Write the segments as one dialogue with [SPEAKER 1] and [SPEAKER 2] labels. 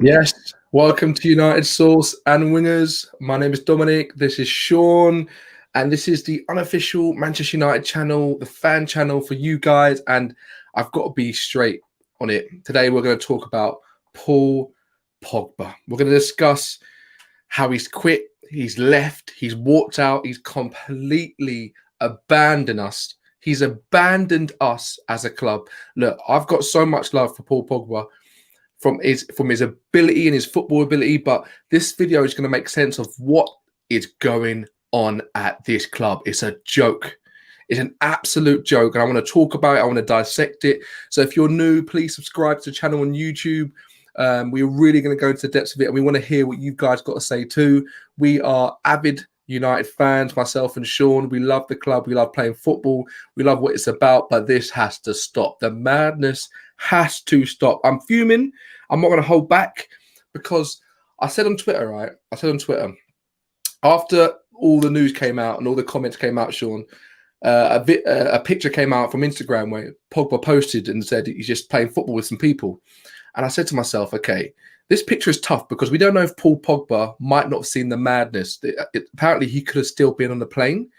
[SPEAKER 1] Yes, welcome to United Source and Winners. My name is Dominic, this is Sean, and this is the unofficial Manchester United channel, the fan channel for you guys, and I've got to be straight on it. Today we're going to talk about Paul Pogba. We're going to discuss how he's quit, he's left, he's walked out, he's completely abandoned us. He's abandoned us as a club. Look, I've got so much love for Paul Pogba from his ability and his football ability, but this video is going to make sense of what is going on at this club. It's a joke. It's an absolute joke, and I want to talk about it. I want to dissect it. So if you're new, please subscribe to the channel on YouTube. We're really going to go into the depths of it, and we want to hear what you guys got to say too. We are avid United fans, myself and Sean. We love the club. We love playing football. We love what it's about, but this has to stop. The madness has to stop. I'm fuming. I'm not going to hold back because I said on Twitter, right? I said on Twitter, after all the news came out and all the comments came out, Sean, a picture came out from Instagram where Pogba posted and said he's just playing football with some people. And I said to myself, okay, this picture is tough because we don't know if Paul Pogba might not have seen the madness. Apparently, he could have still been on the plane.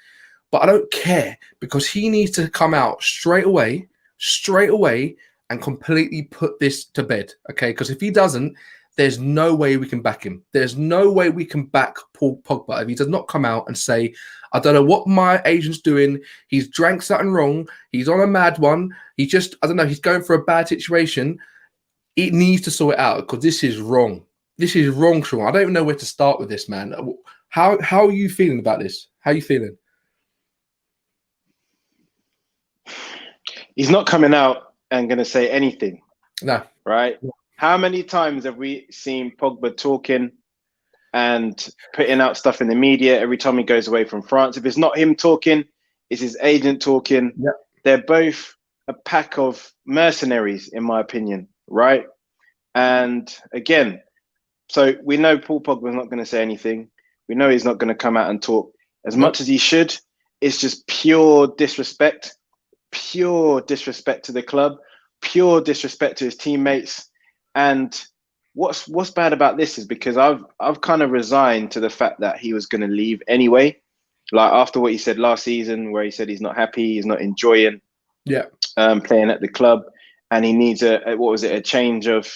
[SPEAKER 1] But I don't care because he needs to come out straight away, and completely put this to bed, okay? Because if he doesn't, there's no way we can back him. There's no way we can back Paul Pogba if he does not come out and say, I don't know what my agent's doing. He's drank something wrong. He's on a mad one. He just, I don't know, he's going for a bad situation. It needs to sort it out because this is wrong. This is wrong, Sean. I don't even know where to start with this, man. How are you feeling about this? How are you feeling?
[SPEAKER 2] He's not coming out and going to say anything.
[SPEAKER 1] No.
[SPEAKER 2] Right? How many times have we seen Pogba talking and putting out stuff in the media every time he goes away from France? If it's not him talking, it's his agent talking.
[SPEAKER 1] Yep.
[SPEAKER 2] They're both a pack of mercenaries, in my opinion, right? And again, so we know Paul Pogba's not going to say anything. We know he's not going to come out and talk as much as he should. It's just pure disrespect to the club, pure disrespect to his teammates. And what's bad about this is because I've kind of resigned to the fact that he was going to leave anyway. Like after what he said last season, where he said he's not happy, he's not enjoying playing at the club, and he needs a change of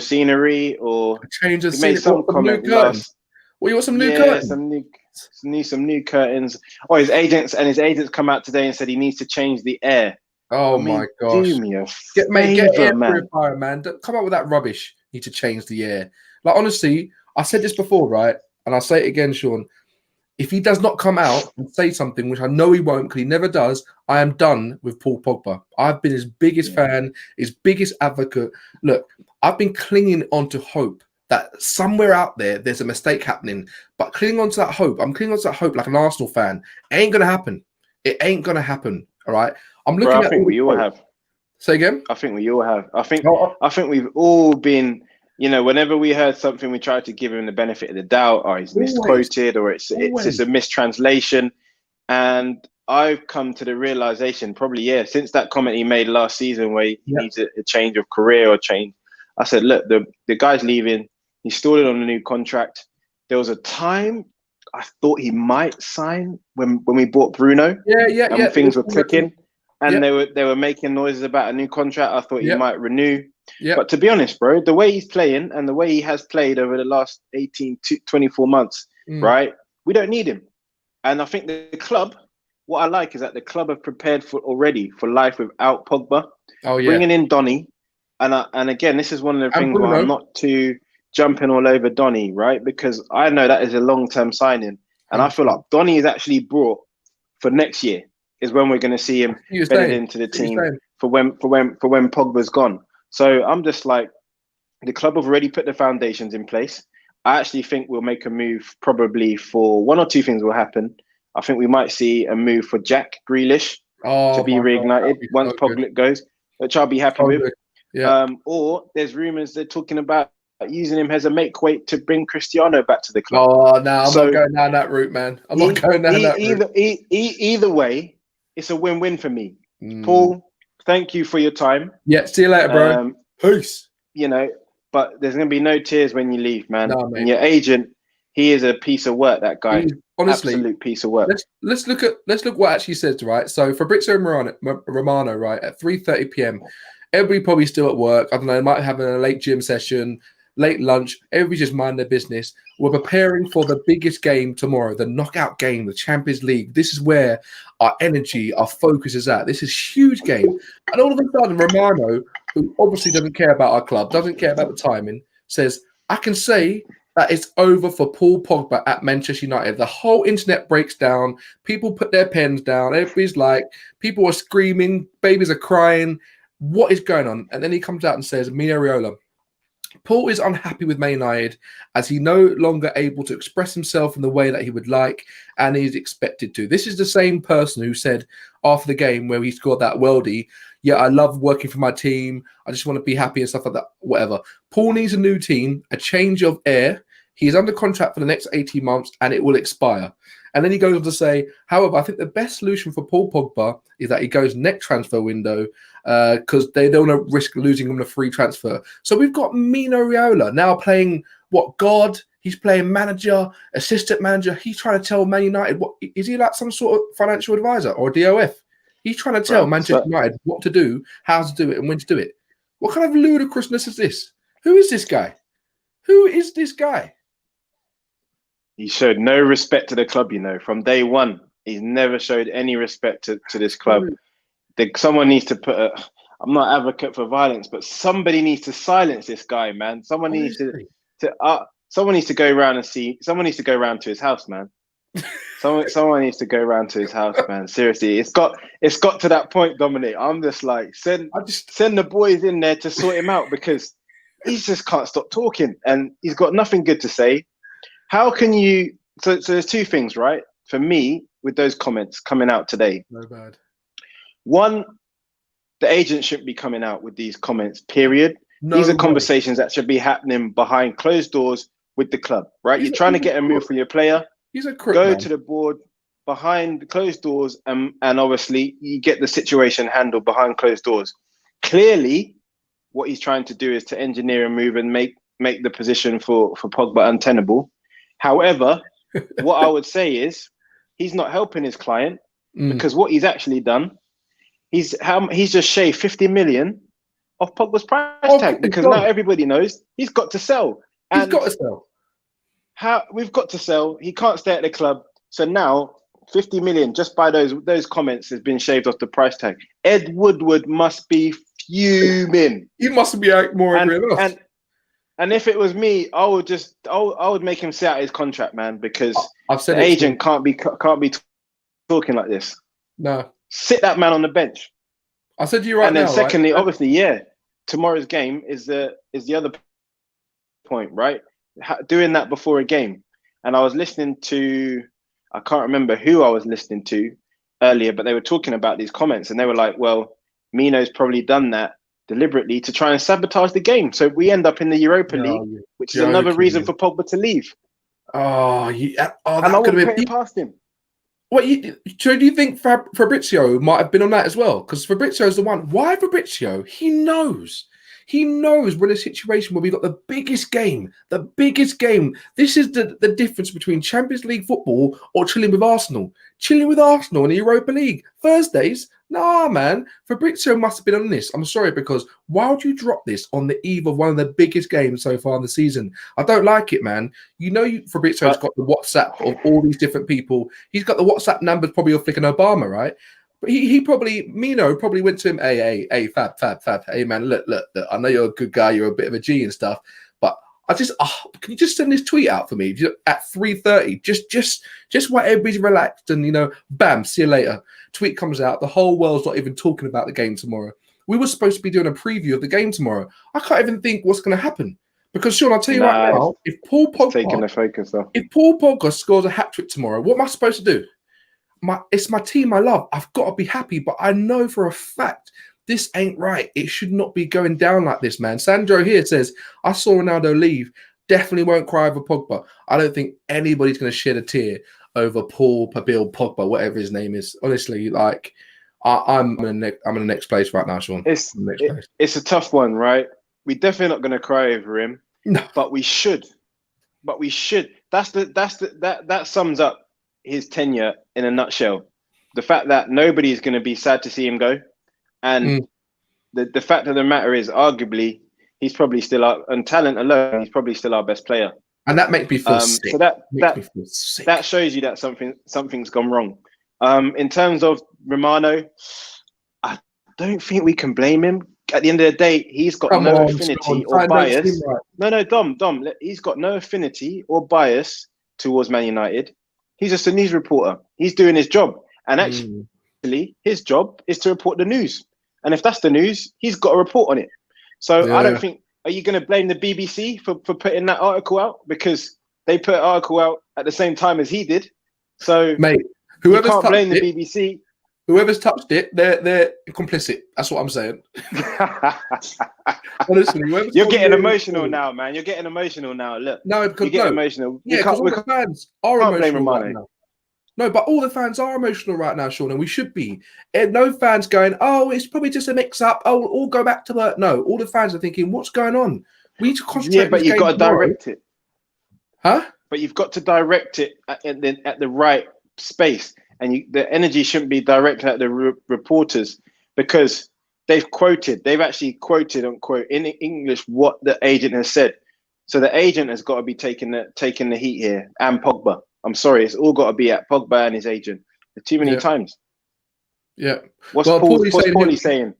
[SPEAKER 2] scenery, or
[SPEAKER 1] a change of
[SPEAKER 2] scenery. Made some comment last.
[SPEAKER 1] Well, you want some new curtains?
[SPEAKER 2] Some new curtains. Oh, his agents come out today and said he needs to change the air.
[SPEAKER 1] Oh my gosh!
[SPEAKER 2] Do me a
[SPEAKER 1] get
[SPEAKER 2] favor,
[SPEAKER 1] air purifier, man. Don't come up with that rubbish. Need to change the air. Like honestly, I said this before, right? And I'll say it again, Sean. If he does not come out and say something, which I know he won't, because he never does, I am done with Paul Pogba. I've been his biggest fan, his biggest advocate. Look, I've been clinging on to hope that somewhere out there, there's a mistake happening. But clinging on to that hope, I'm clinging on to that hope like an Arsenal fan. It ain't going to happen. It ain't going to happen, all right? I'm looking at.
[SPEAKER 2] I think we all have.
[SPEAKER 1] Say again?
[SPEAKER 2] I think we all have. I think we've all been, whenever we heard something, we tried to give him the benefit of the doubt, or he's misquoted, or it's just a mistranslation. And I've come to the realization, probably, since that comment he made last season where he needs a change of career or change. I said, look, the guy's leaving. He's still on a new contract. There was a time I thought he might sign when we bought Bruno. And things were clicking. And they were making noises about a new contract. I thought he might renew. But to be honest, bro, the way he's playing and the way he has played over the last 18 to 24 months, right? We don't need him. And I think the club, what I like is that the club have prepared already for life without Pogba.
[SPEAKER 1] Oh, yeah.
[SPEAKER 2] Bringing in Donny. And again, this is one of the things where I'm not too jumping all over Donny, right? Because I know that is a long-term signing. And I feel like Donny is actually brought for next year. Is when we're going to see him bedded into the team for when Pogba's gone. So I'm just like, the club have already put the foundations in place. I actually think we'll make a move probably for one or two things will happen. I think we might see a move for Jack Grealish to be reignited once Pogba goes, which I'll be happy with.
[SPEAKER 1] Yeah.
[SPEAKER 2] Or there's rumors they're talking about using him as a make weight to bring Cristiano back to the club.
[SPEAKER 1] Oh no, I'm not going down that route, man. I'm not going down that route.
[SPEAKER 2] Either way, it's a win-win for me. Paul, thank you for your time.
[SPEAKER 1] Yeah, see you later, bro. Peace.
[SPEAKER 2] but there's going to be no tears when you leave, man.
[SPEAKER 1] No,
[SPEAKER 2] and your agent, he is a piece of work. That guy,
[SPEAKER 1] honestly,
[SPEAKER 2] absolute piece of work.
[SPEAKER 1] Let's look what actually says, right? So Fabrizio Romano, right, at 3:30 p.m. Everybody probably still at work. I don't know, they might have a late gym session, late lunch. Everybody just mind their business. We're preparing for the biggest game tomorrow, the knockout game, the Champions League. This is where our energy, our focus is at. This is a huge game. And all of a sudden, Romano, who obviously doesn't care about our club, doesn't care about the timing, says, I can say that it's over for Paul Pogba at Manchester United. The whole internet breaks down. People put their pens down. Everybody's like, people are screaming. Babies are crying. What is going on? And then he comes out and says, Mino Raiola, Paul is unhappy with Man United as he no longer able to express himself in the way that he would like and he's expected to. This is the same person who said after the game where he scored that worldie, yeah, I love working for my team. I just want to be happy and stuff like that, whatever. Paul needs a new team, a change of air. He is under contract for the next 18 months and it will expire. And then he goes on to say, however, I think the best solution for Paul Pogba is that he goes next transfer window because they don't want to risk losing him a free transfer. So we've got Mino Raiola now playing God? He's playing manager, assistant manager. He's trying to tell Man United, what is he like some sort of financial advisor or DOF? He's trying to tell Manchester United what to do, how to do it, and when to do it. What kind of ludicrousness is this? Who is this guy? Who is this guy?
[SPEAKER 2] He showed no respect to the club, from day one. He's never showed any respect to this club. Someone needs to put I'm not advocate for violence, but somebody needs to silence this guy, man. Someone needs to go around and see. Someone needs to go around to his house, man. Someone needs to go around to his house, man. Seriously, it's got to that point, Dominic. I'm just like, send the boys in there to sort him out because he just can't stop talking and he's got nothing good to say. How can you? So there's two things, right? For me, with those comments coming out today.
[SPEAKER 1] No bad.
[SPEAKER 2] One, the agent shouldn't be coming out with these comments, period. These are conversations that should be happening behind closed doors with the club, right? You're trying to get a move for your player.
[SPEAKER 1] He's a crook,
[SPEAKER 2] go to the board behind the closed doors and obviously you get the situation handled behind closed doors. Clearly, what he's trying to do is to engineer a move and make the position for Pogba untenable. However, what I would say is he's not helping his client because what he's actually done, he's just shaved 50 million off Pogba's price tag because now everybody knows he's got to sell.
[SPEAKER 1] He's got to sell.
[SPEAKER 2] We've got to sell. He can't stay at the club. So now 50 million just by those comments has been shaved off the price tag. Ed Woodward must be fuming.
[SPEAKER 1] He must be more angry than us.
[SPEAKER 2] And if it was me, I would make him sit out his contract, man, because the agent can't be talking like this.
[SPEAKER 1] No,
[SPEAKER 2] sit that man on the bench.
[SPEAKER 1] I said to you right now.
[SPEAKER 2] And then secondly, obviously, tomorrow's game is the other point, right? Doing that before a game. And I was listening to, I can't remember who I was listening to earlier, but they were talking about these comments and they were like, well, Mino's probably done that deliberately to try and sabotage the game. So we end up in the Europa League, which is another reason for Pogba to leave.
[SPEAKER 1] And
[SPEAKER 2] I would put it past him.
[SPEAKER 1] What do you think Fabrizio might have been on that as well? Because Fabrizio is the one. Why Fabrizio? He knows. He knows we're in a situation where we've got the biggest game. The biggest game. This is the difference between Champions League football or chilling with Arsenal. Chilling with Arsenal in the Europa League. Thursdays? Nah, man. Fabrizio must have been on this. I'm sorry, because why would you drop this on the eve of one of the biggest games so far in the season? I don't like it, man. Fabrizio's got the WhatsApp of all these different people. He's got the WhatsApp numbers probably of flicking Obama, right? But Mino probably went to him, hey, Fab, hey, man, look, I know you're a good guy, you're a bit of a G and stuff, but can you just send this tweet out for me at 3:30? Just while everybody's relaxed and, bam, see you later. Tweet comes out, the whole world's not even talking about the game tomorrow. We were supposed to be doing a preview of the game tomorrow. I can't even think what's going to happen. Because, Sean, I'll tell you right now, if Paul Pogba,
[SPEAKER 2] taking the focus though.
[SPEAKER 1] If Paul Pogba scores a hat-trick tomorrow, what am I supposed to do? It's my team I love. I've got to be happy, but I know for a fact this ain't right. It should not be going down like this, man. Sandro here says, I saw Ronaldo leave. Definitely won't cry over Pogba. I don't think anybody's going to shed a tear over Paul Pogba, whatever his name is. Honestly, like I'm in the next place right now, Sean.
[SPEAKER 2] It's a tough one, right? We're definitely not going to cry over him.
[SPEAKER 1] No.
[SPEAKER 2] But we should. That sums up his tenure in a nutshell. The fact that nobody is going to be sad to see him go, and the fact of the matter is, arguably, he's probably still on talent alone. He's probably still our best player,
[SPEAKER 1] and that makes me feel sick.
[SPEAKER 2] So that shows you that something's gone wrong. In terms of Romano, I don't think we can blame him. At the end of the day, he's got no affinity or bias. No, Dom, he's got no affinity or bias towards Man United. He's just a news reporter. He's doing his job. And actually, his job is to report the news. And if that's the news, he's got to report on it. So I don't think, are you going to blame the BBC for putting that article out? Because they put an article out at the same time as he did. So
[SPEAKER 1] mate,
[SPEAKER 2] you can't blame the BBC.
[SPEAKER 1] Whoever's touched it, they're complicit. That's what I'm saying. Honestly,
[SPEAKER 2] you're getting emotional now, man. You're getting emotional now. Look,
[SPEAKER 1] no, because
[SPEAKER 2] you get emotional.
[SPEAKER 1] Yeah, because all the fans are emotional right now. No, but all the fans are emotional right now, Sean, and we should be. And no fans going, oh, it's probably just a mix-up. Oh, we'll all go back to work. No, all the fans are thinking, what's going on? We need to concentrate.
[SPEAKER 2] Yeah, but you've got to direct it.
[SPEAKER 1] Huh?
[SPEAKER 2] But you've got to direct it at the right space. And the energy shouldn't be directed at the reporters, because they've actually quoted unquote in English what the agent has said. So the agent has got to be taking the heat here, and Pogba. I'm sorry, it's all got to be at Pogba and his agent. Too many times.
[SPEAKER 1] Yeah.
[SPEAKER 2] What's Paulie saying?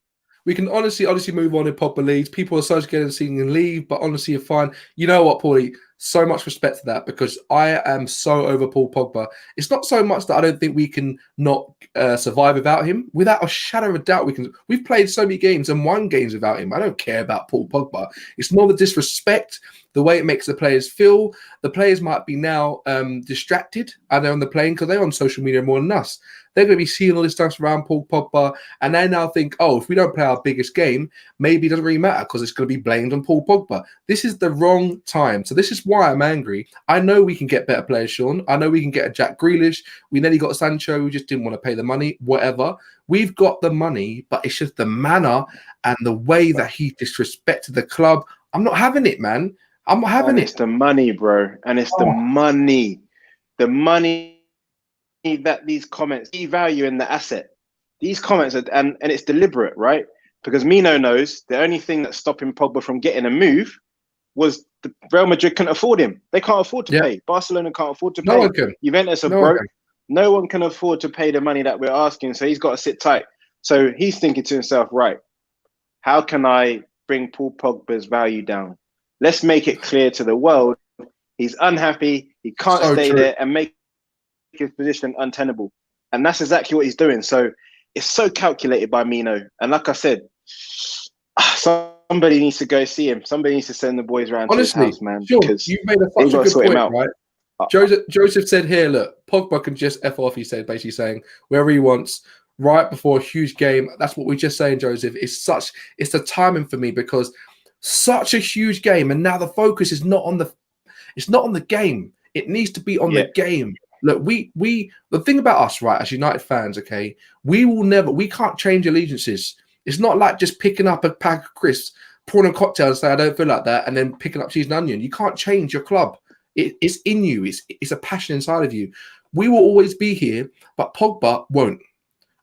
[SPEAKER 1] We can honestly move on in Pogba leagues. People are so scared of seeing him leave, but honestly, you're fine. You know what, Paulie? So much respect to that, because I am so over Paul Pogba. It's not so much that I don't think we can not survive without him. Without a shadow of a doubt, we can. We've played so many games and won games without him. I don't care about Paul Pogba. It's more the disrespect, the way it makes the players feel. The players might be now distracted, and they're on the plane because they're on social media more than us. They're going to be seeing all this stuff around Paul Pogba, and they now think, oh, if we don't play our biggest game, maybe it doesn't really matter because it's going to be blamed on Paul Pogba. This is the wrong time. So this is why I'm angry. I know we can get better players, Sean. I know we can get a Jack Grealish. We nearly got Sancho. We just didn't want to pay the money, whatever. We've got the money, but it's just the manner and the way that he disrespected the club. I'm not having it, man. I'm not having it.
[SPEAKER 2] It's the money, bro. And it's the money. The money that these comments devalue in the asset. These comments are, and it's deliberate, right? Because Mino knows the only thing that's stopping Pogba from getting a move was the Real Madrid couldn't afford him. They can't afford to pay. Barcelona can't afford to pay.
[SPEAKER 1] No one can.
[SPEAKER 2] Juventus are broke. No one can afford to pay the money that we're asking, so he's got to sit tight. So he's thinking to himself, right, how can I bring Paul Pogba's value down? Let's make it clear to the world he's unhappy, he can't stay there, and make his position untenable. And that's exactly what he's doing. So it's so calculated by Mino. And like I said, somebody needs to go see him. Somebody needs to send the boys around to his house, man.
[SPEAKER 1] Sure, you've made such a good point, right? Joseph said here, look, Pogba can just F off, he said, basically saying wherever he wants, right before a huge game. That's what we're just saying, Joseph. It's the timing for me, because such a huge game, and now the focus is not on the game. It needs to be on the game. Look, the thing about us, right, as United fans, okay, we can't change allegiances. It's not like just picking up a pack of crisps, pouring a cocktail and say, I don't feel like that, and then picking up cheese and onion. You can't change your club. It's in you. It's a passion inside of you. We will always be here, but Pogba won't.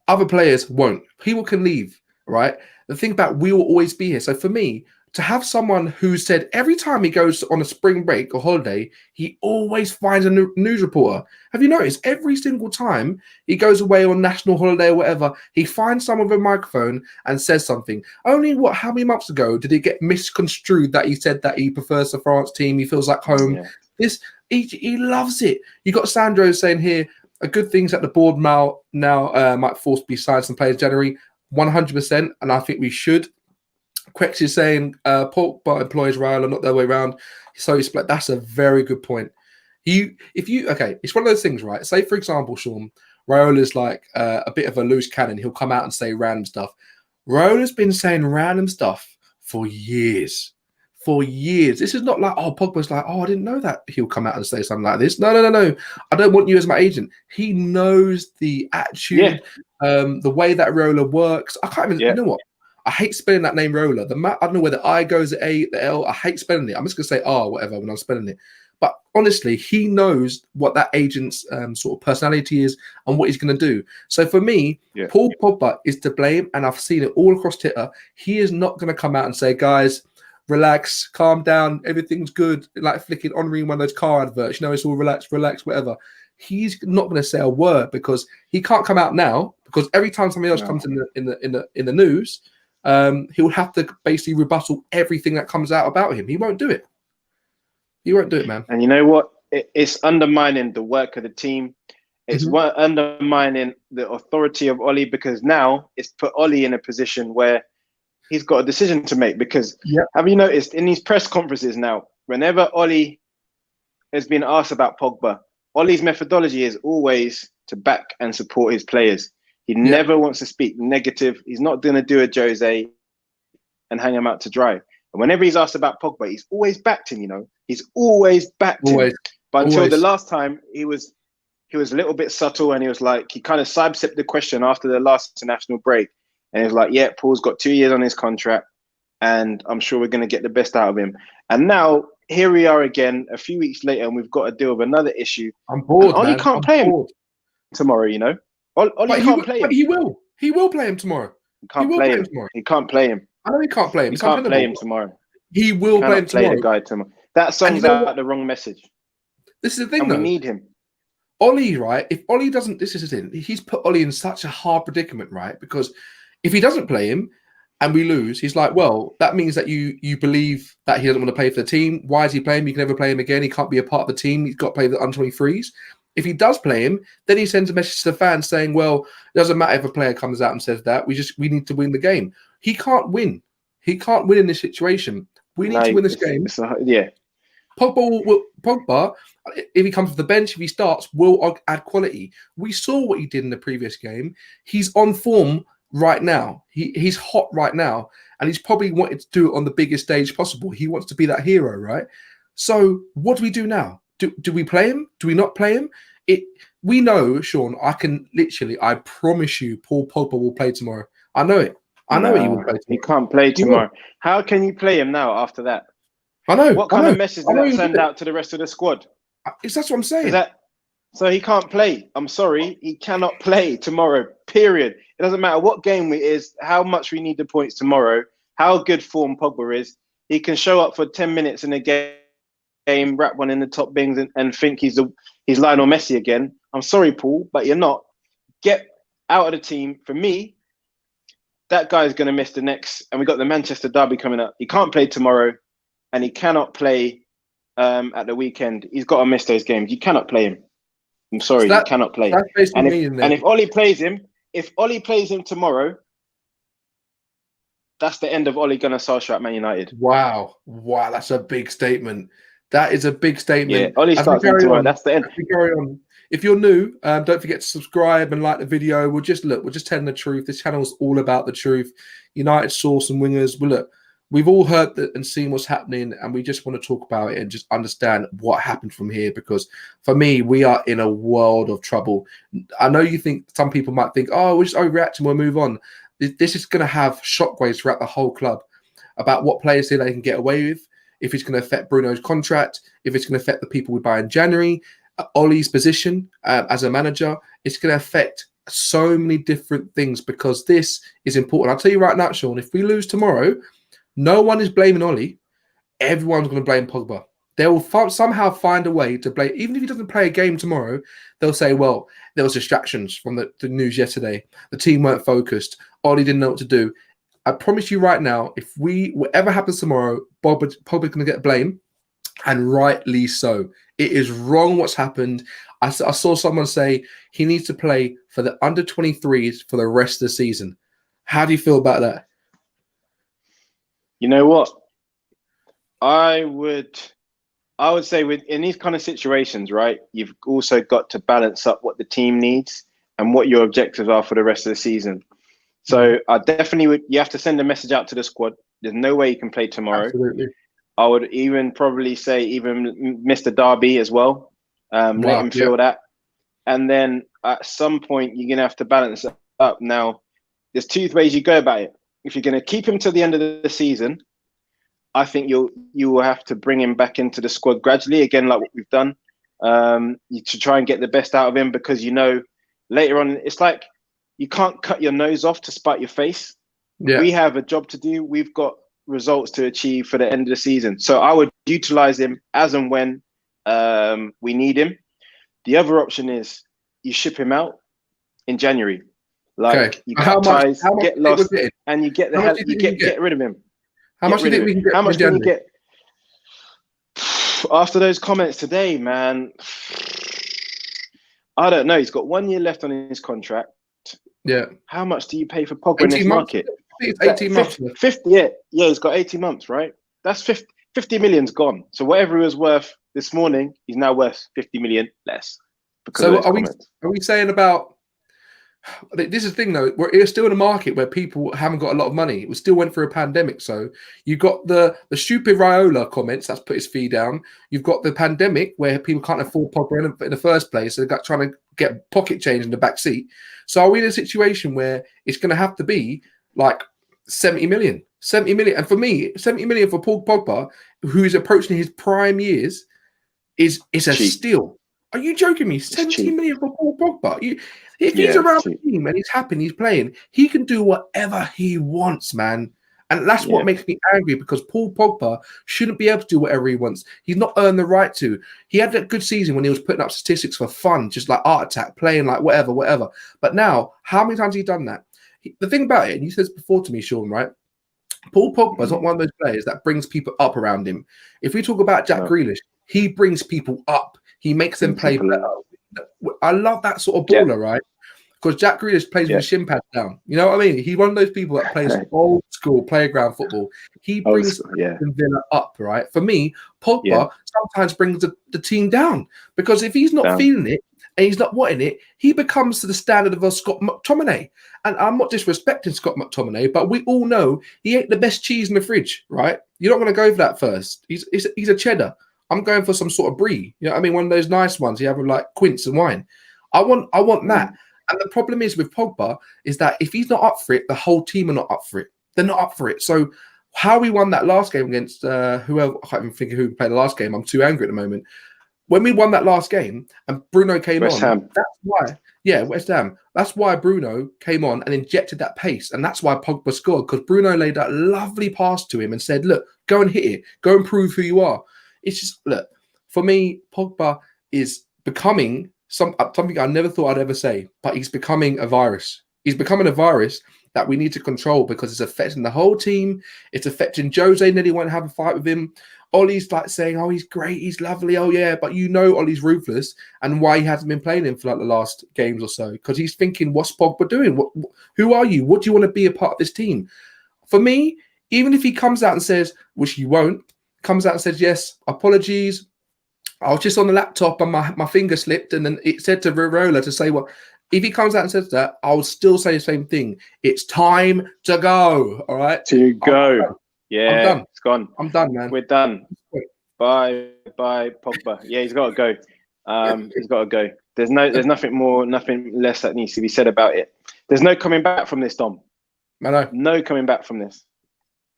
[SPEAKER 1] Other players won't. People can leave, right? The thing about we will always be here. So for me, to have someone who said every time he goes on a spring break or holiday, he always finds a news reporter. Have you noticed every single time he goes away on national holiday or whatever, he finds someone with a microphone and says something? Only how many months ago did it get misconstrued that he said that he prefers the France team, he feels like home? Yeah. He loves it. You got Sandro saying here, a good thing's that the board now might force be signed some players in January. 100%, and I think we should. Quex is saying Pogba employs Raiola, not the other way around. So he's split. That's a very good point. It's one of those things, right? Say, for example, Sean, Raiola's like a bit of a loose cannon. He'll come out and say random stuff. Raiola's been saying random stuff for years. For years. This is not like, Pogba's like, I didn't know that he'll come out and say something like this. No. I don't want you as my agent. He knows the attitude, the way that Raiola works. I can't even, you know what? I hate spelling that name Raiola. I don't know where the I goes, the A, the L. I hate spelling it. I'm just gonna say R, whatever, when I'm spelling it. But honestly, he knows what that agent's sort of personality is and what he's going to do. So for me, Paul Pogba is to blame, and I've seen it all across Twitter. He is not going to come out and say, guys, relax, calm down, everything's good, like flicking Henri in one of those car adverts. You know, it's all relax, whatever. He's not going to say a word because he can't come out now, because every time somebody else comes in the news, he will have to basically rebuttal everything that comes out about him. He won't do it. He won't do it, man.
[SPEAKER 2] And you know what? It's undermining the work of the team. It's undermining the authority of Ollie, because now it's put Ollie in a position where he's got a decision to make. Because have you noticed in these press conferences now, whenever Ollie has been asked about Pogba, Ollie's methodology is always to back and support his players. He never wants to speak negative. He's not going to do a Jose and hang him out to dry. And whenever he's asked about Pogba, he's always backed him, you know. He's always backed him. But until the last time, he was a little bit subtle, and he was like, he kind of sidestepped the question after the last international break. And he was like, yeah, Paul's got 2 years on his contract, and I'm sure we're going to get the best out of him. And now, here we are again, a few weeks later, and we've got to deal with another issue.
[SPEAKER 1] I'm bored,
[SPEAKER 2] Ollie can't play him tomorrow, you know. Ollie can't play him.
[SPEAKER 1] But he will. He will play him tomorrow.
[SPEAKER 2] He can't play him tomorrow. He can't play him.
[SPEAKER 1] I know he can't play him.
[SPEAKER 2] He can't play him tomorrow.
[SPEAKER 1] He will play him tomorrow.
[SPEAKER 2] The guy tomorrow. That sends out the wrong message.
[SPEAKER 1] This is the thing,
[SPEAKER 2] and
[SPEAKER 1] though.
[SPEAKER 2] We need him.
[SPEAKER 1] Ollie, right? If Ollie doesn't, this is the thing. He's put Ollie in such a hard predicament, right? Because if he doesn't play him and we lose, he's like, well, that means that you believe that he doesn't want to play for the team. Why is he playing? You can never play him again. He can't be a part of the team. He's got to play the under-23s. If he does play him, then he sends a message to the fans saying, well, it doesn't matter if a player comes out and says that. We need to win the game. He can't win. He can't win in this situation. We need to win this game. Pogba, if he comes to the bench, if he starts, will add quality. We saw what he did in the previous game. He's on form right now. He's hot right now, and he's probably wanted to do it on the biggest stage possible. He wants to be that hero, right? So what do we do now? Do we play him? Do we not play him? We know, Sean, I promise you, Paul Pogba will play tomorrow. I know it. I know he will play tomorrow.
[SPEAKER 2] He can't play tomorrow. How can you play him now after that?
[SPEAKER 1] I know.
[SPEAKER 2] What kind of message does that send out to the rest of the squad?
[SPEAKER 1] That's what I'm saying.
[SPEAKER 2] So he can't play. I'm sorry. He cannot play tomorrow, period. It doesn't matter what game it is, how much we need the points tomorrow, how good form Pogba is. He can show up for 10 minutes in a game, wrap one in the top bins and think he's Lionel Messi again. I'm sorry, Paul, but you're not. Get out of the team. For me, that guy is going to miss the next. And we got the Manchester derby coming up. He can't play tomorrow, and he cannot play at the weekend. He's got to miss those games. You cannot play him. I'm sorry, you cannot play. And if Ollie plays him, tomorrow, that's the end of Ole Gunnar Solskjaer at Man United.
[SPEAKER 1] Wow, that's a big statement. That is a big statement.
[SPEAKER 2] Yeah, Ollie starts tomorrow. That's the end.
[SPEAKER 1] As we carry on. If you're new, don't forget to subscribe and like the video. We're just telling the truth. This channel is all about the truth. United source and wingers. We've all heard that and seen what's happening, and we just want to talk about it and just understand what happened from here. Because for me, we are in a world of trouble. I know some people might think, oh, we're just overreacting, we'll move on. This is going to have shockwaves throughout the whole club about what players they can get away with, if it's going to affect Bruno's contract, if it's going to affect the people we buy in January, Ollie's position as a manager. It's going to affect so many different things because this is important. I'll tell you right now, Sean, if we lose tomorrow, no one is blaming Ollie. Everyone's going to blame Pogba. They will somehow find a way to blame. Even if he doesn't play a game tomorrow, they'll say, well, there was distractions from the news yesterday. The team weren't focused. Ollie didn't know what to do. I promise you right now, if whatever happens tomorrow, Pogba's going to get blamed, and rightly so. It is wrong what's happened. I saw someone say he needs to play for the under-23s for the rest of the season. How do you feel about that?
[SPEAKER 2] You know what? I would say in these kind of situations, right, you've also got to balance up what the team needs and what your objectives are for the rest of the season. So I definitely would. You have to send a message out to the squad. There's no way you can play tomorrow.
[SPEAKER 1] Absolutely.
[SPEAKER 2] I would even probably say even Mr. Derby as well. Let him feel that. And then at some point, you're going to have to balance it up. Now, there's two ways you go about it. if you're going to keep him till the end of the season, I think you will have to bring him back into the squad gradually, again, like what we've done, to try and get the best out of him, because later on, it's like you can't cut your nose off to spite your face.
[SPEAKER 1] Yeah.
[SPEAKER 2] We have a job to do. We've got results to achieve for the end of the season. So I would utilize him as and when we need him. The other option is you ship him out in January. Like you cut ties, get lost, and you get get rid of him.
[SPEAKER 1] How much do you think we can get?
[SPEAKER 2] How much can you get? After those comments today, man, I don't know. He's got 1 year left on his contract.
[SPEAKER 1] Yeah.
[SPEAKER 2] How much do you pay for Pogba in this market?
[SPEAKER 1] I think it's 18 months.
[SPEAKER 2] 50, yeah, he's got 18 months, right? That's 50 million's gone. So whatever he was worth this morning, he's now worth 50 million less.
[SPEAKER 1] So are we saying about, this is the thing though, we're still in a market where people haven't got a lot of money. We still went through a pandemic. So you got the stupid Raiola comments that's put his fee down. You've got the pandemic where people can't afford Pogba in the first place. So they're trying to get pocket change in the back seat. So are we in a situation where it's going to have to be like 70 million? And for me, 70 million for Paul Pogba, who is approaching his prime years, is a steal. Are you joking me? 70 million for Paul Pogba? If he's around the team and he's happy and he's playing, he can do whatever he wants, man. And that's what makes me angry, because Paul Pogba shouldn't be able to do whatever he wants. He's not earned the right to. He had that good season when he was putting up statistics for fun, just like Art Attack, playing like whatever. But now, how many times has he done that? The thing about it, and you said this before to me, Sean, right? Paul Pogba is not one of those players that brings people up around him. If we talk about Jack Grealish, he brings people up. He makes them play better. I love that sort of baller, right? Because Jack Grealish plays with his shin pads down. You know what I mean? He's one of those people that plays old school playground football. He brings Villa up, right? For me, Pogba sometimes brings the team down, because if he's not feeling it and he's not wanting it, he becomes to the standard of a Scott McTominay. And I'm not disrespecting Scott McTominay, but we all know he ain't the best cheese in the fridge, right? You're not going to go for that first. He's a cheddar. I'm going for some sort of brie. You know what I mean? One of those nice ones you have with like quince and wine. I want that. And the problem is with Pogba is that if he's not up for it, the whole team are not up for it. They're not up for it. So how we won that last game against whoever, I can't even think of who played the last game. I'm too angry at the moment. When we won that last game and Bruno came
[SPEAKER 2] West Ham.
[SPEAKER 1] That's why. Yeah, West Ham. That's why Bruno came on and injected that pace. And that's why Pogba scored, because Bruno laid that lovely pass to him and said, look, go and hit it. Go and prove who you are. It's just, look, for me, Pogba is becoming something I never thought I'd ever say, but he's becoming a virus. He's becoming a virus that we need to control, because it's affecting the whole team. It's affecting Jose. Nearly won't have a fight with him. Ollie's like saying, oh, he's great, he's lovely, oh yeah, but you know Ollie's ruthless, and why he hasn't been playing him for like the last games or so, because he's thinking, what's Pogba doing? Who are you? What do you want to be a part of this team? For me, even if he comes out and says, which he won't, comes out and says, yes, apologies, I was just on the laptop and my finger slipped, and then it said to Raiola to say what. If he comes out and says that, I would still say the same thing. It's time to go. All right.
[SPEAKER 2] To go. Yeah.
[SPEAKER 1] I'm done.
[SPEAKER 2] It's gone.
[SPEAKER 1] I'm done, man.
[SPEAKER 2] We're done. Bye, Pogba. Yeah, he's got to go. He's got to go. There's nothing more, nothing less that needs to be said about it. There's no coming back from this, Dom.
[SPEAKER 1] I know.
[SPEAKER 2] No coming back from this.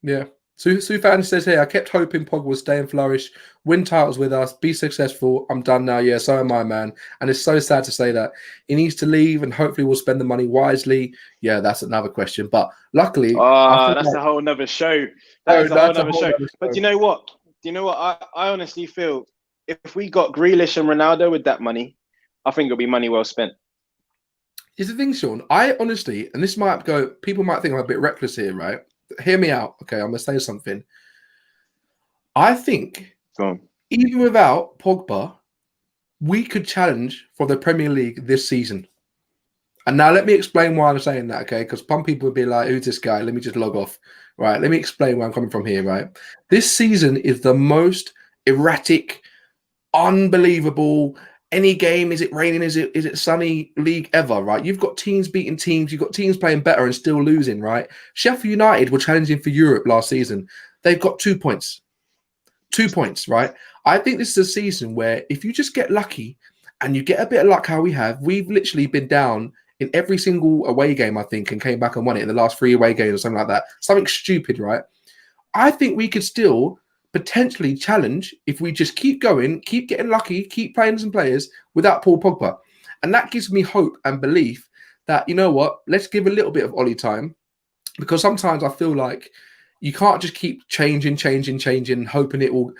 [SPEAKER 1] Yeah. Sufan says here, I kept hoping Pogba would stay and flourish, win titles with us, be successful. I'm done now. Yeah, so am I, man. And it's so sad to say that. He needs to leave, and hopefully we'll spend the money wisely. Yeah, that's another question. But luckily...
[SPEAKER 2] that's a whole nother show. That's a whole nother show. But do you know what? I honestly feel if we got Grealish and Ronaldo with that money, I think it'll be money well spent.
[SPEAKER 1] Here's the thing, Sean. I honestly, and this might go, people might think I'm a bit reckless here, right? Hear me out. Okay, I'm going to say something. I think even without Pogba, we could challenge for the Premier League this season. And now let me explain why I'm saying that, okay? Because some people would be like, who's this guy? Let me just log off. Right, let me explain where I'm coming from here, right? This season is the most erratic, unbelievable, any game, is it raining, is it sunny league ever, right? You've got teams beating teams, you've got teams playing better and still losing, right? Sheffield United were challenging for Europe last season. They've got 2 points. 2 points, right? I think this is a season where if you just get lucky and you get a bit of luck how we have, we've literally been down in every single away game, I think, and came back and won it in the last 3 away games or something like that. Something stupid, right? I think we could still potentially challenge if we just keep going, keep getting lucky, keep playing some players without Paul Pogba. And that gives me hope and belief that, you know what, let's give a little bit of Ollie time, because sometimes I feel like you can't just keep changing, hoping it will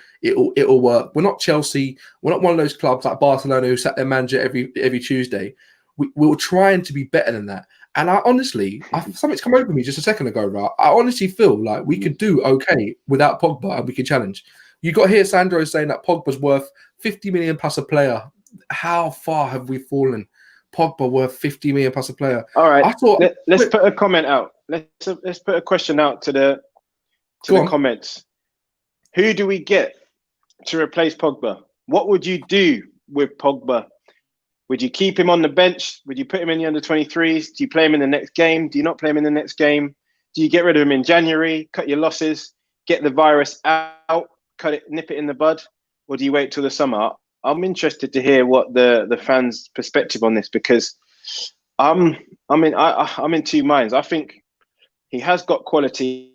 [SPEAKER 1] work. We're not Chelsea. We're not one of those clubs like Barcelona who sat their manager every Tuesday. We're trying to be better than that. And I honestly, something's come over me just a second ago, right? I honestly feel like we could do okay without Pogba and we can challenge. You got here Sandro saying that Pogba's worth 50 million plus a player. How far have we fallen? Pogba worth 50 million plus a player.
[SPEAKER 2] All right, let's put a comment out. Let's put a question out to the comments. Who do we get to replace Pogba? What would you do with Pogba? Would you keep him on the bench? Would you put him in the under-23s? Do you play him in the next game? Do you not play him in the next game? Do you get rid of him in January, cut your losses, get the virus out, nip it in the bud? Or do you wait till the summer? I'm interested to hear what the fans' perspective on this, because I'm in two minds. I think he has got quality,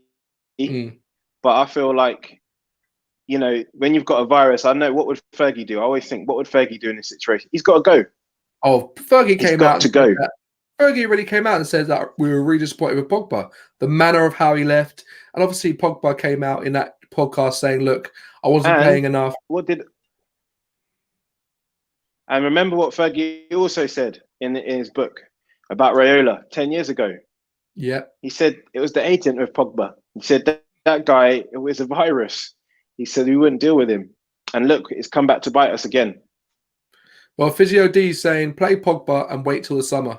[SPEAKER 2] but I feel like, you know, when you've got a virus, I know, what would Fergie do? I always think, what would Fergie do in this situation? He's got to go.
[SPEAKER 1] Oh, Fergie came out
[SPEAKER 2] to go.
[SPEAKER 1] Fergie already came out and said that we were really disappointed with Pogba, the manner of how he left. And obviously Pogba came out in that podcast saying, look, I wasn't paying enough.
[SPEAKER 2] And remember what Fergie also said in his book about Raiola 10 years ago.
[SPEAKER 1] Yeah. He
[SPEAKER 2] said it was the agent of Pogba. He said that guy, it was a virus. He said we wouldn't deal with him. And look, it's come back to bite us again.
[SPEAKER 1] Well, Physio D is saying play Pogba and wait till the summer.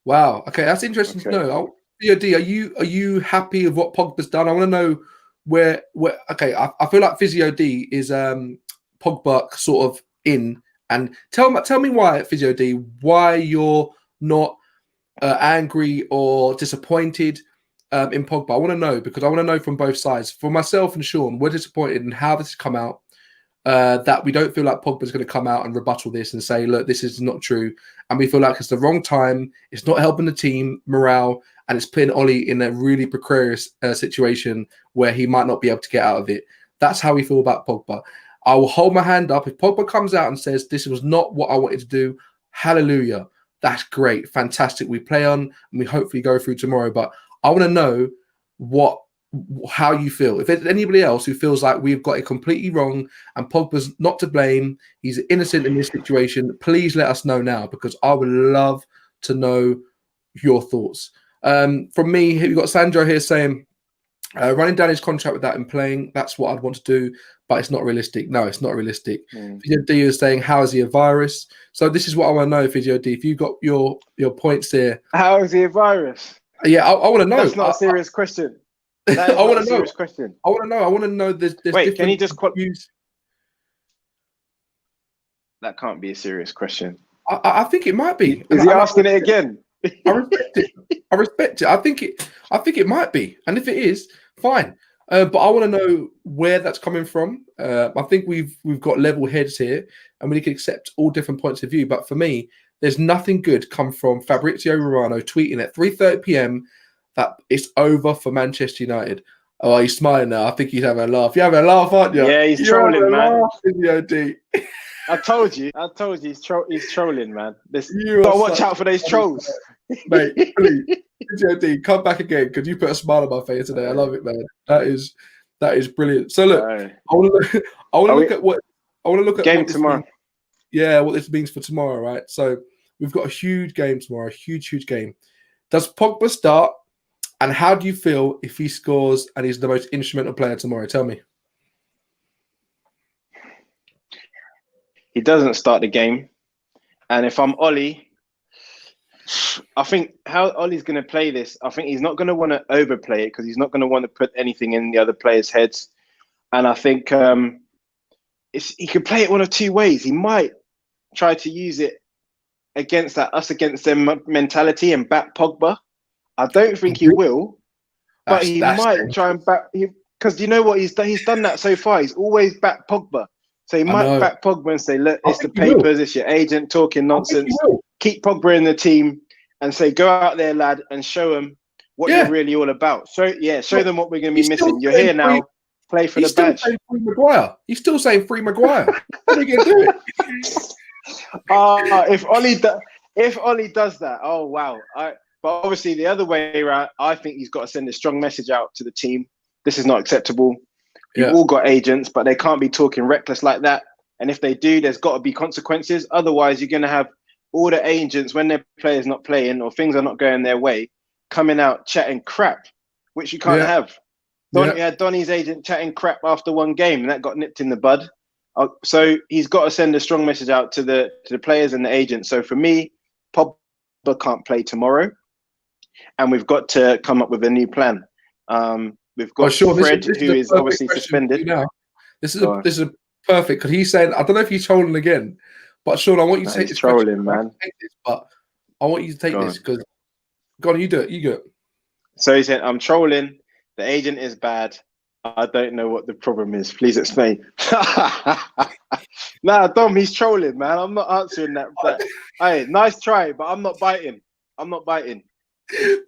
[SPEAKER 1] Wow. Okay, that's interesting to know. Physio D, are you happy with what Pogba's done? I want to know where okay, I feel like Physio D is Pogba sort of in. And tell me why, Physio D, why you're not angry or disappointed in Pogba. I want to know, because I want to know from both sides. For myself and Sean, we're disappointed in how this has come out. That we don't feel like Pogba's going to come out and rebuttal this and say, look, this is not true. And we feel like it's the wrong time. It's not helping the team morale. And it's putting Ollie in a really precarious situation where he might not be able to get out of it. That's how we feel about Pogba. I will hold my hand up. If Pogba comes out and says, this was not what I wanted to do, hallelujah. That's great. Fantastic. We play on and we hopefully go through tomorrow. But I want to know how you feel. If there's anybody else who feels like we've got it completely wrong and Pogba's not to blame, he's innocent in this situation, please let us know now, because I would love to know your thoughts. From me, you've got Sandro here saying, running down his contract without him playing, that's what I'd want to do, but it's not realistic. No, it's not realistic. Physio D is saying, how is he a virus? So this is what I want to know, Physio D. If you've got your points there.
[SPEAKER 2] How is he a virus?
[SPEAKER 1] Yeah, I want to know.
[SPEAKER 2] That's not a serious question. That is
[SPEAKER 1] I want to know.
[SPEAKER 2] Question.
[SPEAKER 1] I want to know. I want to know. There's
[SPEAKER 2] wait, can you just use? That can't be a serious question.
[SPEAKER 1] I think it might be.
[SPEAKER 2] Is he asking it again?
[SPEAKER 1] I respect it. I respect it. I think it might be. And if it is, fine. But I want to know where that's coming from. I think we've got level heads here, and we can accept all different points of view. But for me, there's nothing good come from Fabrizio Romano tweeting at 3:30 p.m. that it's over for Manchester United. Oh, he's smiling now. I think he's having a laugh. You're having a laugh, aren't you?
[SPEAKER 2] Yeah, he's trolling, man.
[SPEAKER 1] I
[SPEAKER 2] told you, he's trolling, man. Gotta watch out for those trolls.
[SPEAKER 1] Mate, please, D, come back again, because you put a smile on my face today. I love it, man. That is brilliant. So look, I want to look at
[SPEAKER 2] game tomorrow.
[SPEAKER 1] What this means for tomorrow, right? So we've got a huge game tomorrow, a huge game. Does Pogba start? And how do you feel if he scores and he's the most instrumental player tomorrow? Tell me.
[SPEAKER 2] He doesn't start the game. And if I'm Ollie, I think how Ollie's going to play this, I think he's not going to want to overplay it, because he's not going to want to put anything in the other players' heads. And I think he could play it one of two ways. He might try to use it against that us against them mentality and back Pogba. I don't think he will, but he might try and back, because you know what, he's done that so far. He's always backed Pogba. So he might back Pogba and say, look, it's the papers, it's your agent talking nonsense. Keep Pogba in the team, and say, go out there, lad, and show them what you're really all about. Show them what we're going to be missing. You're here now. Play for the badge.
[SPEAKER 1] He's still saying free Maguire. He's still saying free Maguire. What are you going to do it?
[SPEAKER 2] If Ollie does that, oh wow! But obviously the other way around, I think he's got to send a strong message out to the team. This is not acceptable. You've all got agents, but they can't be talking reckless like that. And if they do, there's got to be consequences. Otherwise, you're going to have all the agents, when their player's not playing or things are not going their way, coming out chatting crap, which you can't have. You had Donny's agent chatting crap after one game, and that got nipped in the bud. So he's got to send a strong message out to the players and the agents. So for me, Pogba can't play tomorrow, and we've got to come up with a new plan. We've got Fred, who is obviously suspended.
[SPEAKER 1] This is a perfect, because he's saying, I don't know if he's trolling again, but Sean, I want you to take this
[SPEAKER 2] trolling, man.
[SPEAKER 1] But I want you to take this, because go on, you do it. You do it.
[SPEAKER 2] So he said, I'm trolling. The agent is bad. I don't know what the problem is. Please explain. Nah, Dom, he's trolling, man. I'm not answering that. Hey, nice try, but I'm not biting. I'm not biting.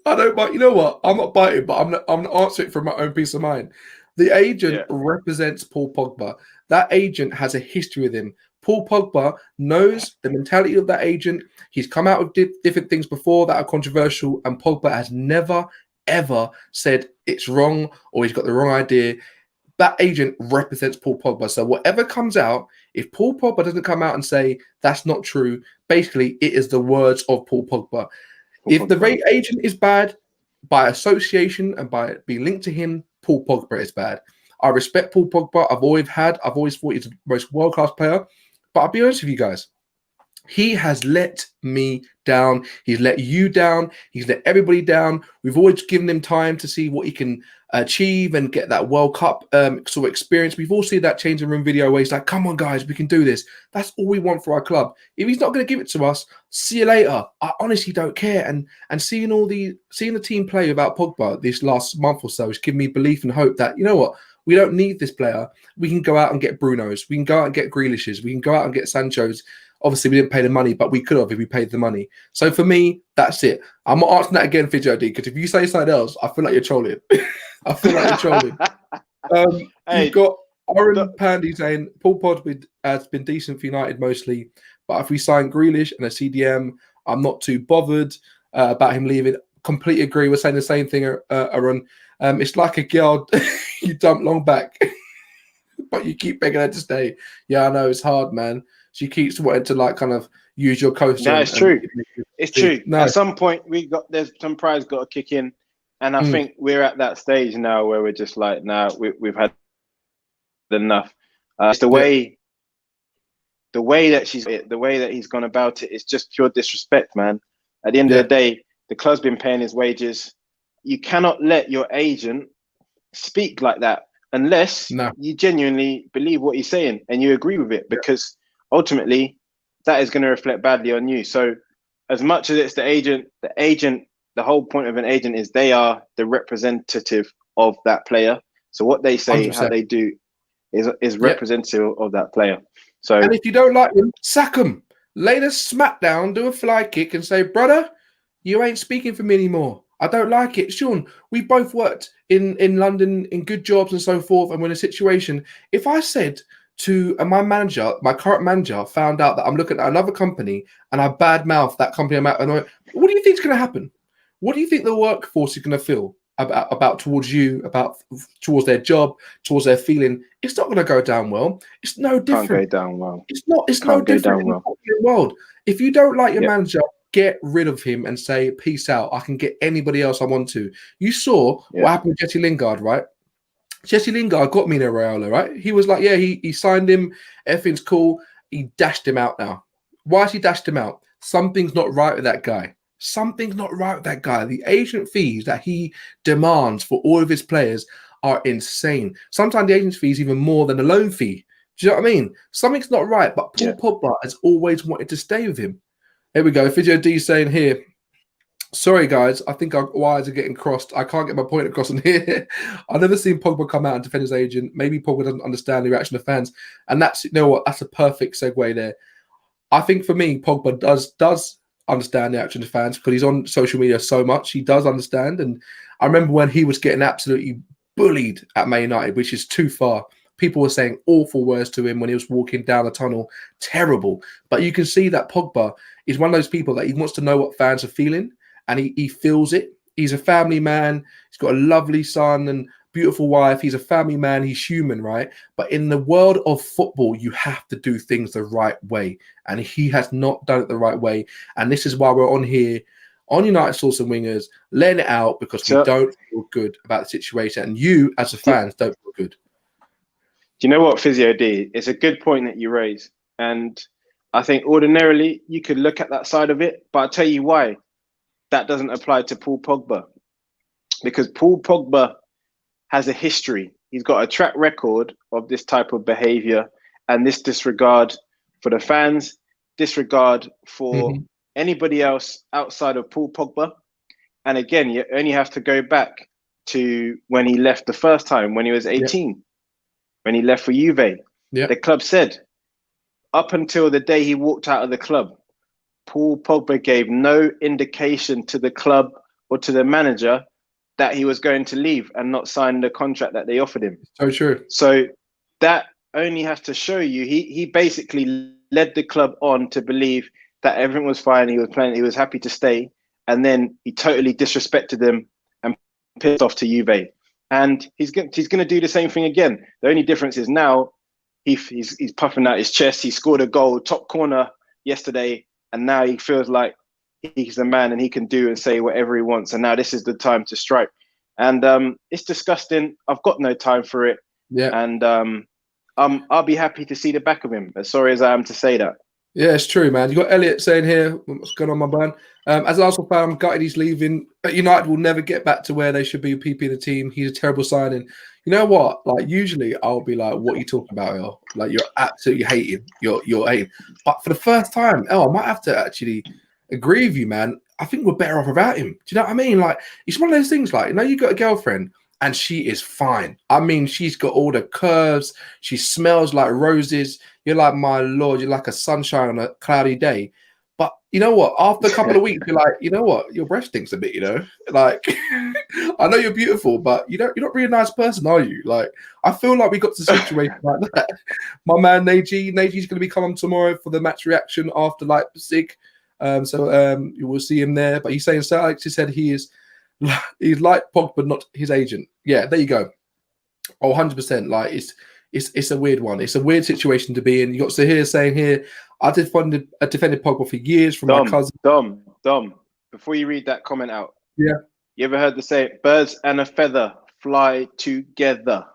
[SPEAKER 1] I don't bite. You know what? I'm not biting, but I'm not answering it from my own peace of mind. The agent represents Paul Pogba. That agent has a history with him. Paul Pogba knows the mentality of that agent. He's come out with different things before that are controversial, and Pogba has never, ever said it's wrong or he's got the wrong idea. That agent represents Paul Pogba. So whatever comes out, if Paul Pogba doesn't come out and say that's not true, basically it is the words of Paul Pogba. If the agent is bad, by association and by being linked to him, Paul Pogba is bad. I respect Paul Pogba. I've always thought he's the most world-class player. But I'll be honest with you guys. He has let me down. He's let you down. He's let everybody down. We've always given him time to see what he can achieve and get that World Cup sort of experience. We've all seen that changing room video where he's like, come on, guys, we can do this. That's all we want for our club. If he's not going to give it to us, see you later. I honestly don't care. And seeing the team play without Pogba this last month or so has given me belief and hope that, you know what, we don't need this player. We can go out and get Brunos. We can go out and get Grealishes. We can go out and get Sanchos. Obviously, we didn't pay the money, but we could have if we paid the money. So for me, that's it. I'm not answering that again, Video D, because if you say something else, I feel like you're trolling. I feel like you're trolling. You've got Aaron Pandy saying Paul Pogba has been decent for United mostly, but if we sign Grealish and a CDM, I'm not too bothered about him leaving. Completely agree. We're saying the same thing, Aaron. It's like a girl you dump long back, but you keep begging her to stay. Yeah, I know, it's hard, man. She keeps wanting to kind of use your coaster.
[SPEAKER 2] No, it's true. It's true. No. At some point, there's some pride's got to kick in, and I think we're at that stage now where we're just like, nah, we've had enough. It's the way that he's gone about it is just pure disrespect, man. At the end of the day, the club's been paying his wages. You cannot let your agent speak like that unless you genuinely believe what he's saying and you agree with it, because ultimately that is going to reflect badly on you. So as much as it's the agent, the whole point of an agent is they are the representative of that player. So what they say, 100%. How they do is representative of that player. So,
[SPEAKER 1] and if you don't like him, sack him. Lay the smack down, do a fly kick and say, brother, you ain't speaking for me anymore. I don't like it. Sean, we both worked in London in good jobs and so forth, and we're in a situation. If I said to my manager, my current manager, found out that I'm looking at another company and I badmouth that company, what do you think is going to happen? What do you think the workforce is going to feel about towards you, towards their job, towards their feeling? It's not going to go down well. It's no different.
[SPEAKER 2] Can't go down well.
[SPEAKER 1] It's no different in the world. If you don't like your manager, get rid of him and say, peace out. I can get anybody else I want to. You saw what happened with Jesse Lingard, right? Jesse Lingard got Mino Raiola, right? He was like, he signed him. Everything's cool. He dashed him out now. Why has he dashed him out? Something's not right with that guy. Something's not right with that guy. The agent fees that he demands for all of his players are insane. Sometimes the agent fee is even more than the loan fee. Do you know what I mean? Something's not right, but Paul Pogba has always wanted to stay with him. Here we go. Video D saying here, sorry, guys, I think our wires are getting crossed. I can't get my point across on here. I've never seen Pogba come out and defend his agent. Maybe Pogba doesn't understand the reaction of fans. And that's, you know what, that's a perfect segue there. I think for me, Pogba does understand the action of fans because he's on social media so much. He does understand. And I remember when he was getting absolutely bullied at Man United, which is too far. People were saying awful words to him when he was walking down the tunnel. Terrible. But you can see that Pogba is one of those people that he wants to know what fans are feeling, and he feels it. He's a family man. He's got a lovely son and beautiful wife. He's a family man. He's human, right? But in the world of football, you have to do things the right way. And he has not done it the right way. And this is why we're on here on United Source and Wingers, letting it out because we don't feel good about the situation. And you, as a fans, don't feel good.
[SPEAKER 2] Do you know what, Physio D? It's a good point that you raise. And I think ordinarily you could look at that side of it, but I'll tell you why that doesn't apply to Paul Pogba. Because Paul Pogba has a history. He's got a track record of this type of behavior and this disregard for the fans, disregard for anybody else outside of Paul Pogba. And again, you only have to go back to when he left the first time, when he was 18, when he left for Juve. The club said, up until the day he walked out of the club, Paul Pogba gave no indication to the club or to the manager that he was going to leave and not sign the contract that they offered him.
[SPEAKER 1] So true.
[SPEAKER 2] So that only has to show you, he basically led the club on to believe that everything was fine. He was playing, he was happy to stay. And then he totally disrespected them and pissed off to Juve. And he's going to do the same thing again. The only difference is now he's puffing out his chest. He scored a goal, top corner yesterday. And now he feels like he's the man and he can do and say whatever he wants. And now this is the time to strike. And it's disgusting. I've got no time for it. And I'll be happy to see the back of him, as sorry as I am to say that.
[SPEAKER 1] Yeah, it's true, man. You got Elliot saying here, what's going on, my man? As an Arsenal fan, I'm gutted he's leaving. But United will never get back to where they should be, PP the team. He's a terrible signing. You know what? Like, usually I'll be like, what are you talking about, El? Like, you're absolutely hating. You're hating. But for the first time, El, I might have to actually agree with you, man. I think we're better off without him. Do you know what I mean? Like, it's one of those things, like, you know, you got a girlfriend and she is fine. I mean, she's got all the curves. She smells like roses. You're like, my Lord, you're like a sunshine on a cloudy day. But you know what? After a couple of weeks, you're like, you know what? Your breath stinks a bit, you know? Like, I know you're beautiful, but you're not really a nice person, are you? Like, I feel like we got to a situation like that. My man, Neji's going to be coming tomorrow for the match reaction after Leipzig. So you will see him there. But he's saying, Sir Alex, he said he's like Pogba, not his agent. Yeah, there you go. Oh, 100%. Like, it's a weird one. It's a weird situation to be in. You got Sahir saying here, I defended Pogba for years from my cousin.
[SPEAKER 2] Dom, before you read that comment out. Yeah. You ever heard the saying, birds and a feather fly together?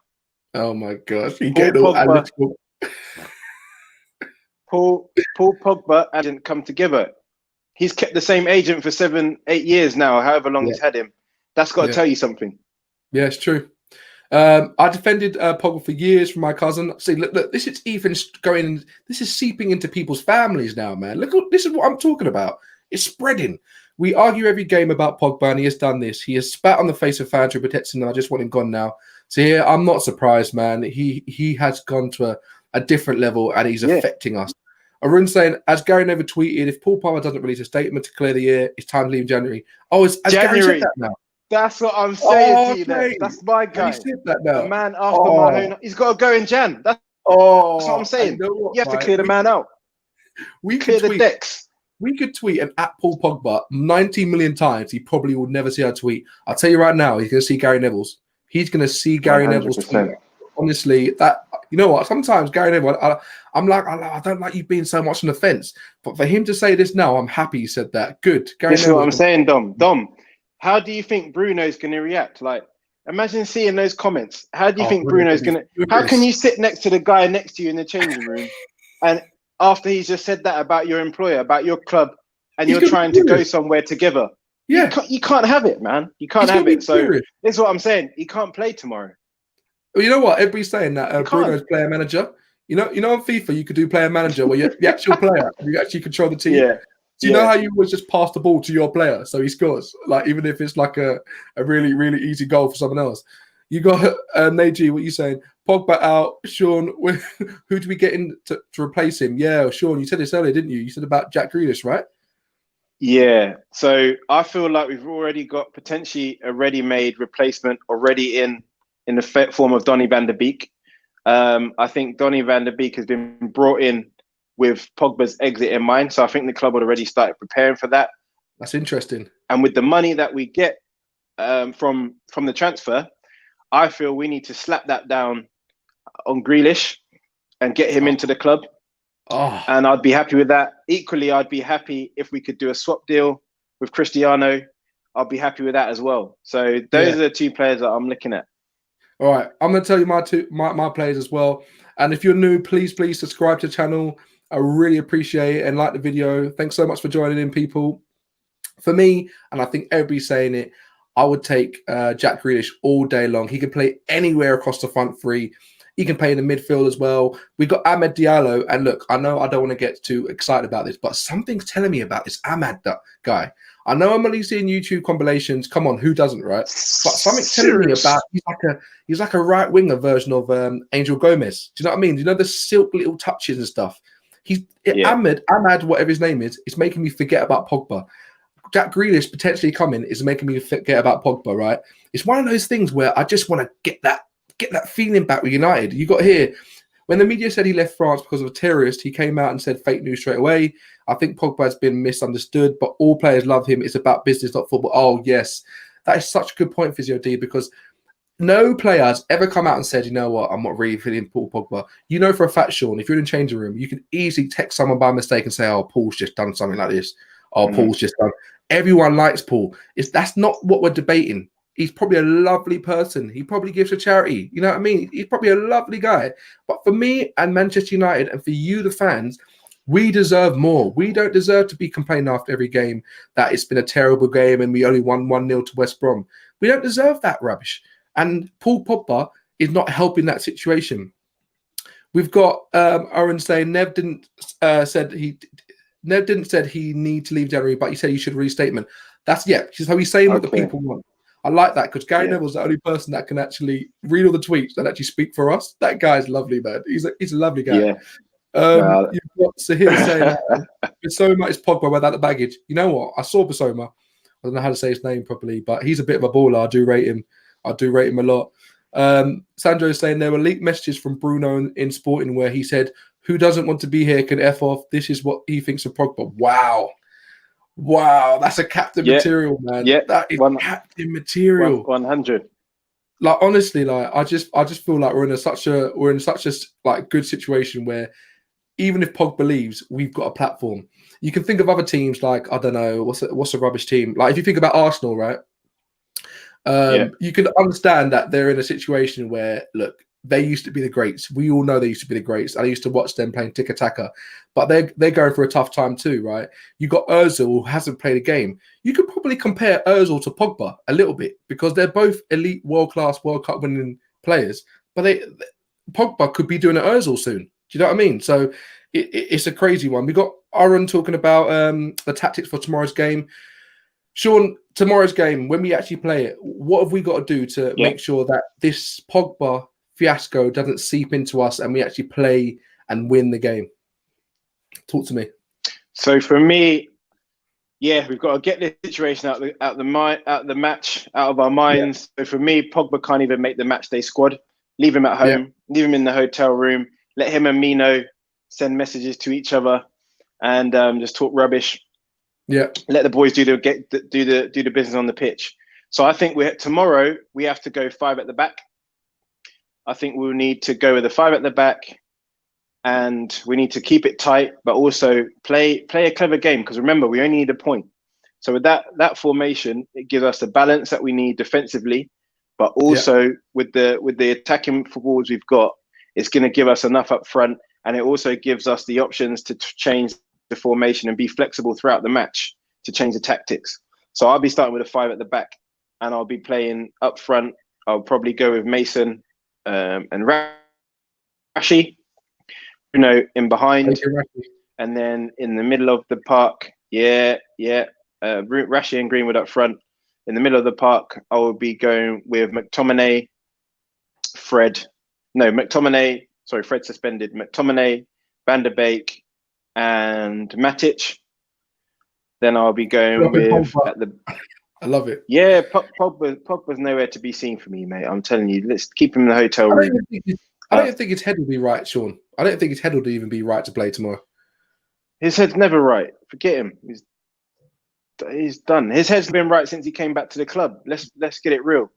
[SPEAKER 1] Oh my gosh. You get all analytical.
[SPEAKER 2] Paul Pogba hasn't come together. He's kept the same agent for 7-8 years now, however long he's had him. That's got to tell you something.
[SPEAKER 1] Yeah, it's true. I defended Pogba for years from my cousin. See, look, this is even going. This is seeping into people's families now, man. Look, this is what I'm talking about. It's spreading. We argue every game about Pogba, and he has done this. He has spat on the face of fans who protects him, and I just want him gone now. So here, I'm not surprised, man. He has gone to a different level, and he's affecting us. Arun saying, as Gary never tweeted, if Paul Pogba doesn't release a statement to clear the air, it's time to leave in January. Oh, has Gary said that now?
[SPEAKER 2] That's what I'm saying to you. That's my guy.
[SPEAKER 1] He said that now.
[SPEAKER 2] The man after my own. He's got to go in Jan. That's what I'm saying. You have to clear the man out.
[SPEAKER 1] We
[SPEAKER 2] clear the decks.
[SPEAKER 1] We could tweet an at Paul Pogba 90 million times. He probably will never see our tweet. I'll tell you right now, he's going to see Gary Neville's. He's going to see Gary 100%. Neville's tweet. Honestly, you know what? Sometimes Gary Neville, I'm like, I don't like you being so much on the fence. But for him to say this now, I'm happy he said that. Good. Gary
[SPEAKER 2] This is what I'm saying, Dom. How do you think Bruno's going to react? Like, imagine seeing those comments. How do you think Bruno's going to... How can you sit next to the guy next to you in the changing room and after he's just said that about your employer, about your club, and you're trying to go somewhere together?
[SPEAKER 1] Yeah.
[SPEAKER 2] You can't have it, man. You can't have it. So this is what I'm saying. He can't play tomorrow.
[SPEAKER 1] Well, you know what? Everybody's saying that Bruno's player manager. You know, on FIFA, you could do player manager where you're the actual player. You actually control the team. Yeah. Do you know how you always just pass the ball to your player so he scores? Like, even if it's like a really, really easy goal for someone else. You got Neji, what are you saying? Pogba out. Sean, who do we get in to replace him? Yeah, Sean, you said this earlier, didn't you? You said about Jack Grealish, right?
[SPEAKER 2] Yeah, so I feel like we've already got potentially a ready-made replacement already in the form of Donny van der Beek. I think Donny van der Beek has been brought in with Pogba's exit in mind, so I think the club had already started preparing for that.
[SPEAKER 1] That's interesting.
[SPEAKER 2] And with the money that we get from the transfer, I feel we need to slap that down on Grealish and get him into the club.
[SPEAKER 1] Oh.
[SPEAKER 2] And I'd be happy with that. Equally, I'd be happy if we could do a swap deal with Cristiano. I'll be happy with that as well. So those are the two players that I'm looking at.
[SPEAKER 1] All right, I'm going to tell you my players as well. And if you're new, please subscribe to the channel. I really appreciate it and like the video. Thanks so much for joining in, people. For me, and I think everybody's saying it, I would take Jack Grealish all day long. He can play anywhere across the front three. He can play in the midfield as well. We got Amad Diallo, and look, I know I don't want to get too excited about this, but something's telling me about this Amad guy. I know I'm only seeing YouTube compilations. Come on, who doesn't, right? But something's telling me about he's like a right winger version of Angel Gomez. Do you know what I mean? Do you know the silk little touches and stuff? Amad, whatever his name is making me forget about Pogba. Jack Grealish potentially coming is making me forget about Pogba, right? It's one of those things where I just want to get that feeling back with United. You got here, when the media said he left France because of a terrorist, he came out and said fake news straight away. I think Pogba has been misunderstood, but all players love him. It's about business, not football. Oh, yes. That is such a good point, Physio D, because no player has ever come out and said, you know what, I'm not really feeling Paul Pogba. You know for a fact, Sean, if you're in the changing room, you can easily text someone by mistake and say, oh, Paul's just done something like this. Oh, Paul's just done. Everyone likes Paul. That's not what we're debating. He's probably a lovely person. He probably gives to charity. You know what I mean? He's probably a lovely guy. But for me and Manchester United and for you, the fans, we deserve more. We don't deserve to be complaining after every game that it's been a terrible game and we only won 1-0 to West Brom. We don't deserve that rubbish. And Paul Pogba is not helping that situation. We've got Owen saying Nev didn't said he need to leave January, but he said he should restatement. That's so he's saying what the people want. I like that because Gary Neville's the only person that can actually read all the tweets and actually speak for us. That guy's lovely, man. He's a lovely guy.
[SPEAKER 2] Yeah.
[SPEAKER 1] You've got Sahir saying Bissouma is Pogba without the baggage. You know what? I saw Bissouma. I don't know how to say his name properly, but he's a bit of a baller. I do rate him a lot. Sandro is saying there were leaked messages from Bruno in Sporting where he said, who doesn't want to be here can F off. This is what he thinks of Pogba. Wow, that's a captain material, man.
[SPEAKER 2] Yeah,
[SPEAKER 1] that is captain material.
[SPEAKER 2] 100.
[SPEAKER 1] Like honestly, like I just feel like we're in such a like good situation where even if Pogba leaves, we've got a platform. You can think of other teams like I don't know what's a rubbish team. Like if you think about Arsenal, right? You can understand that they're in a situation where look, they used to be the greats. We all know they used to be the greats. I used to watch them playing tiki-taka, but they're going through a tough time too, right? You got Ozil who hasn't played a game. You could probably compare Ozil to Pogba a little bit because they're both elite, world-class, World Cup winning players. But Pogba could be doing an Ozil soon. Do you know what I mean? So it's a crazy one. We got Aaron talking about the tactics for tomorrow's game. Sean, tomorrow's game, when we actually play it, what have we got to do to make sure that this Pogba fiasco doesn't seep into us and we actually play and win the game? Talk to me.
[SPEAKER 2] So for me, we've got to get this situation out the match, out of our minds. So for me, Pogba can't even make the match day squad. Leave him at home, leave him in the hotel room, let him and Mino send messages to each other and just talk rubbish. Let the boys do the business on the pitch. So I think tomorrow we have to go 5 at the back. I think we'll need to go with the 5 at the back, and we need to keep it tight, but also play a clever game. Because remember, we only need a point. So with that formation, it gives us the balance that we need defensively, but also with the attacking forwards we've got, it's going to give us enough up front, and it also gives us the options to change the formation and be flexible throughout the match to change the tactics. So I'll be starting with a 5 at the back, and I'll be playing up front. I'll probably go with Mason and Rashi, in behind, and then in the middle of the park, Rashi and Greenwood up front. In the middle of the park, I will be going with McTominay, Fred suspended, McTominay, Van der Beek, and Matic. then I'll be going with at the.
[SPEAKER 1] I love it.
[SPEAKER 2] Yeah, Pogba's nowhere to be seen for me, mate. I'm telling you, let's keep him in the hotel room.
[SPEAKER 1] I don't think his head will be right, Sean. I don't think his head will even be right to play tomorrow.
[SPEAKER 2] His head's never right. Forget him. He's done. His head's been right since he came back to the club. Let's get it real.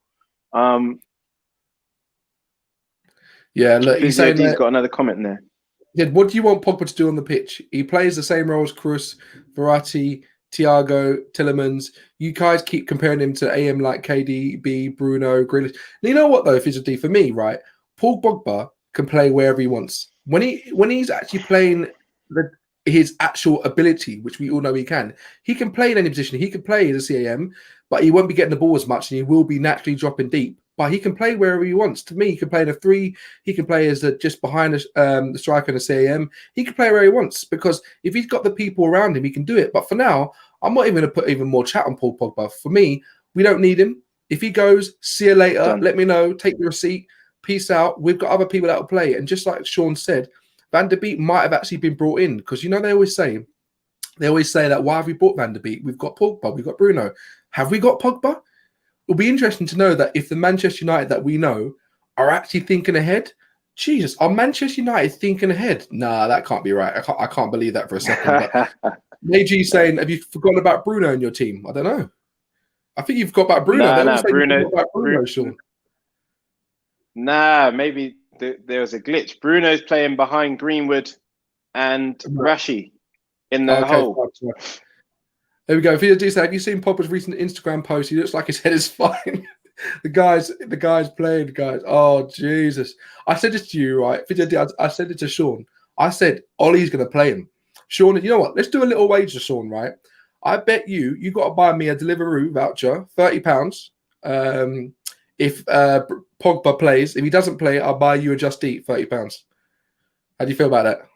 [SPEAKER 1] Yeah, look, he's
[SPEAKER 2] got another comment there.
[SPEAKER 1] Yeah, what do you want Pogba to do on the pitch? He plays the same role as Kroos, Verratti, Thiago, Tielemans. You guys keep comparing him to AM like KDB, Bruno, Grealish. You know what though? If it's a D for me, right? Paul Pogba can play wherever he wants. When he's actually playing his actual ability, which we all know he can play in any position. He can play as a CAM, but he won't be getting the ball as much, and he will be naturally dropping deep. But he can play wherever he wants. To me, he can play in a 3. He can play as just behind the striker in a CAM. He can play where he wants because if he's got the people around him, he can do it. But for now, I'm not even going to put even more chat on Paul Pogba. For me, we don't need him. If he goes, see you later. Done. Let me know. Take the receipt. Peace out. We've got other people that will play. And just like Sean said, Van der Beek might have actually been brought in because, you know, they always say that, why have we brought Van der Beek? We've got Pogba. We've got Bruno. Have we got Pogba? It'll be interesting to know that if the Manchester United that we know are actually thinking ahead. Jesus, are Manchester United thinking ahead? Nah, that can't be right. I can't believe that for a second. But Meiji saying, have you forgotten about Bruno in your team? I don't know. I think you've got about Bruno.
[SPEAKER 2] Bruno, Sean. Nah, maybe there was a glitch. Bruno's playing behind Greenwood and Rashi in the hole.
[SPEAKER 1] There we go. Have you seen Pogba's recent Instagram post? He looks like his head is fine. the guy's playing, guys. Oh, Jesus. I said this to you, right? I said it to Sean. I said, Ollie's going to play him. Sean, you know what? Let's do a little wager, Sean, right? I bet you got to buy me a Deliveroo voucher, £30. If Pogba plays. If he doesn't play, I'll buy you a Just Eat, £30. How do you feel about that?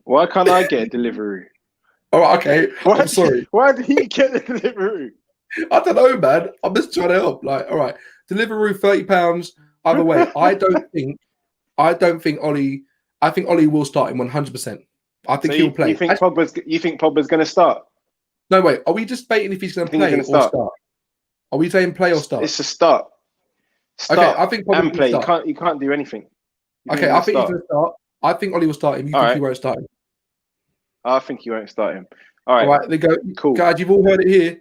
[SPEAKER 2] Why can't I get a Deliveroo?
[SPEAKER 1] Oh, okay. I'm sorry.
[SPEAKER 2] Why did he get the Deliveroo?
[SPEAKER 1] I don't know, man. I'm just trying to help. Like, all right, Deliveroo, £30. Either way, I don't think Ollie. I think Ollie will start him 100%. I think he'll play.
[SPEAKER 2] You think Pogba's going to start?
[SPEAKER 1] No, wait. Are we just debating if he's going to play or start? Are we saying play or start?
[SPEAKER 2] It's a start.
[SPEAKER 1] Okay, I think Pogba
[SPEAKER 2] and play. You can't do anything.
[SPEAKER 1] Okay, I think he's going to start. I think Ollie will start him. You think he won't start him? I
[SPEAKER 2] think you won't start him. All right.
[SPEAKER 1] All right, there you go.
[SPEAKER 2] Cool.
[SPEAKER 1] Guys, you've all heard it here.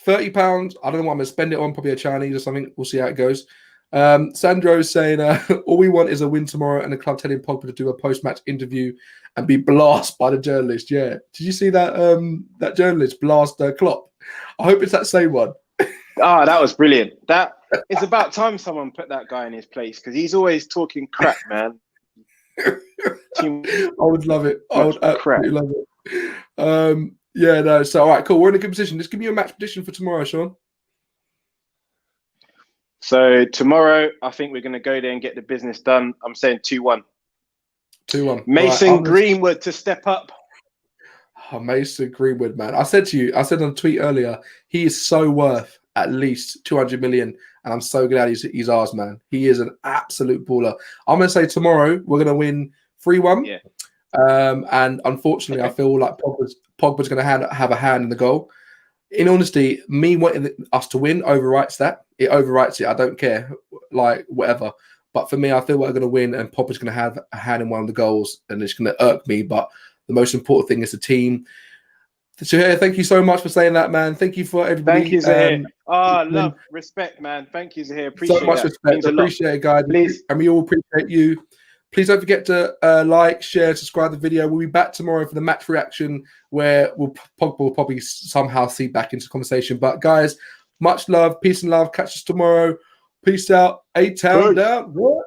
[SPEAKER 1] £30. I don't know what I'm going to spend it on. Probably a Chinese or something. We'll see how it goes. Sandro's saying, all we want is a win tomorrow and the club telling Pogba to do a post-match interview and be blasted by the journalist. Yeah. Did you see that that journalist blast Klopp? I hope it's that same one.
[SPEAKER 2] That was brilliant. It's about time someone put that guy in his place because he's always talking crap, man.
[SPEAKER 1] I would love it. I would absolutely love it. Yeah, no. So, all right, cool. We're in a good position. Just give me a match prediction for tomorrow, Sean.
[SPEAKER 2] So tomorrow, I think we're going to go there and get the business done. I'm saying 2-1.
[SPEAKER 1] 2-1.
[SPEAKER 2] Mason Greenwood to step up.
[SPEAKER 1] Oh, Mason Greenwood, man. I said on a tweet earlier, he is so worth at least 200 million. And I'm so glad he's ours, man. He is an absolute baller. I'm going to say tomorrow we're going to win 3-1.
[SPEAKER 2] Yeah.
[SPEAKER 1] And unfortunately, I feel like Pogba's going to have a hand in the goal. In honesty, me wanting us to win overwrites that. It overwrites it. I don't care, like whatever. But for me, I feel we're going to win, and Pogba's going to have a hand in one of the goals, and it's going to irk me. But the most important thing is the team. Zahir, thank you so much for saying that, man. Thank you for everybody.
[SPEAKER 2] Thank you, Zahir. Love, respect, man. Thank you, Zahir. Appreciate
[SPEAKER 1] so much respect. Appreciate it, guys.
[SPEAKER 2] Please.
[SPEAKER 1] And we all appreciate you. Please don't forget to like, share, subscribe to the video. We'll be back tomorrow for the match reaction where Pogba will probably somehow seep back into the conversation. But guys, much love, peace and love. Catch us tomorrow. Peace out. A-Town down. What?